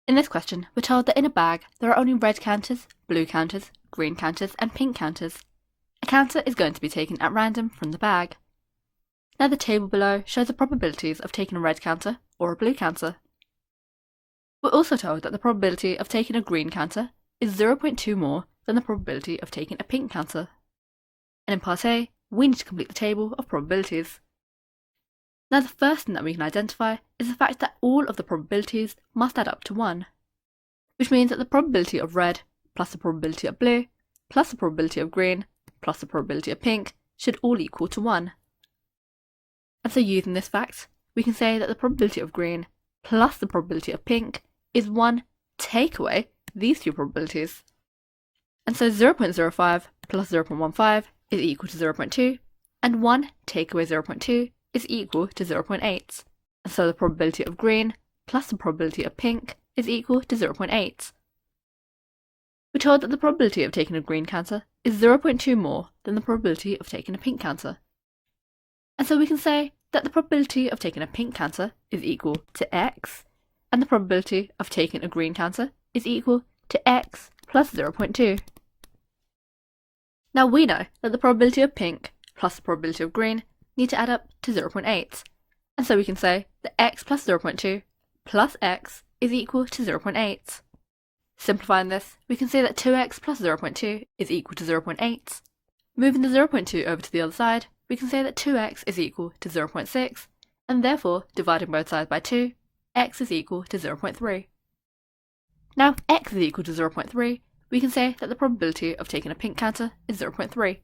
In this question, we're told that in a bag there are only red counters, blue counters, green counters, and pink counters. A counter is going to be taken at random from the bag. Now the table below shows the probabilities of taking a red counter or a blue counter. We're also told that the probability of taking a green counter is 0.2 more than the probability of taking a pink counter. And in part A, we need to complete the table of probabilities. Now the first thing that we can identify is the fact that all of the probabilities must add up to 1, which means that the probability of red plus the probability of blue plus the probability of green plus the probability of pink should all equal to 1. And so using this fact, we can say that the probability of green plus the probability of pink is 1 take away these two probabilities. And so 0.05 plus 0.15 is equal to 0.2, and 1 take away 0.2 is equal to 0.8. And so the probability of green plus the probability of pink is equal to 0.8. We're told that the probability of taking a green counter is 0.2 more than the probability of taking a pink counter. And so we can say that the probability of taking a pink counter is equal to x, and the probability of taking a green counter is equal to x plus 0.2. Now we know that the probability of pink plus the probability of green need to add up to 0.8, and so we can say that x plus 0.2 plus x is equal to 0.8. Simplifying this, we can say that 2x plus 0.2 is equal to 0.8. Moving the 0.2 over to the other side, we can say that 2x is equal to 0.6, and therefore, dividing both sides by 2, x is equal to 0.3. Now if x is equal to 0.3, we can say that the probability of taking a pink counter is 0.3.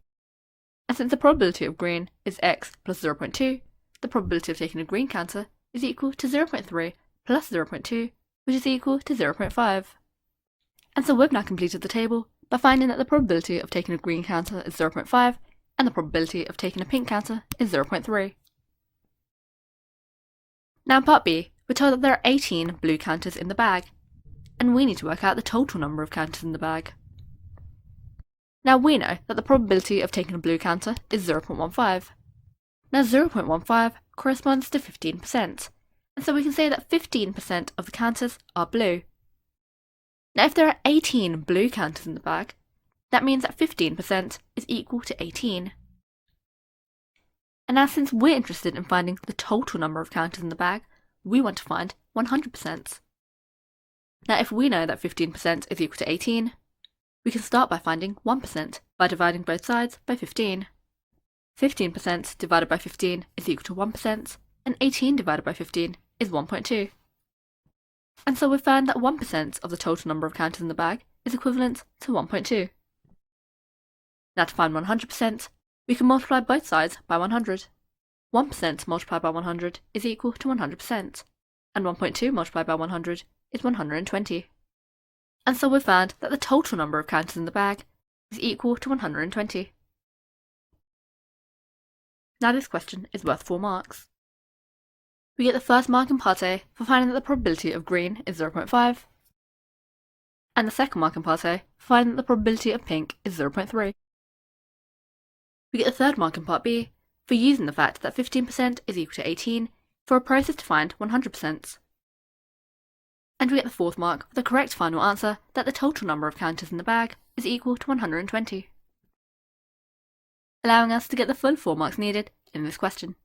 And since the probability of green is x plus 0.2, the probability of taking a green counter is equal to 0.3 plus 0.2, which is equal to 0.5. And so we've now completed the table by finding that the probability of taking a green counter is 0.5, and the probability of taking a pink counter is 0.3. Now in part B, we're told that there are 18 blue counters in the bag, and we need to work out the total number of counters in the bag. Now we know that the probability of taking a blue counter is 0.15. Now 0.15 corresponds to 15%, and so we can say that 15% of the counters are blue. Now if there are 18 blue counters in the bag, that means that 15% is equal to 18. And now since we're interested in finding the total number of counters in the bag, we want to find 100%. Now if we know that 15% is equal to 18, we can start by finding 1% by dividing both sides by 15. 15% divided by 15 is equal to 1%, and 18 divided by 15 is 1.2. And so we've found that 1% of the total number of counters in the bag is equivalent to 1.2. Now to find 100%, we can multiply both sides by 100. 1% multiplied by 100 is equal to 100%, and 1.2 multiplied by 100 is 120. And so we've found that the total number of counters in the bag is equal to 120. Now this question is worth 4 marks. We get the first mark in part A for finding that the probability of green is 0.5, and the second mark in part A for finding that the probability of pink is 0.3. We get the third mark in part B for using the fact that 15% is equal to 18 for a process to find 100%. And we get the fourth mark for the correct final answer that the total number of counters in the bag is equal to 120, allowing us to get the full 4 marks needed in this question.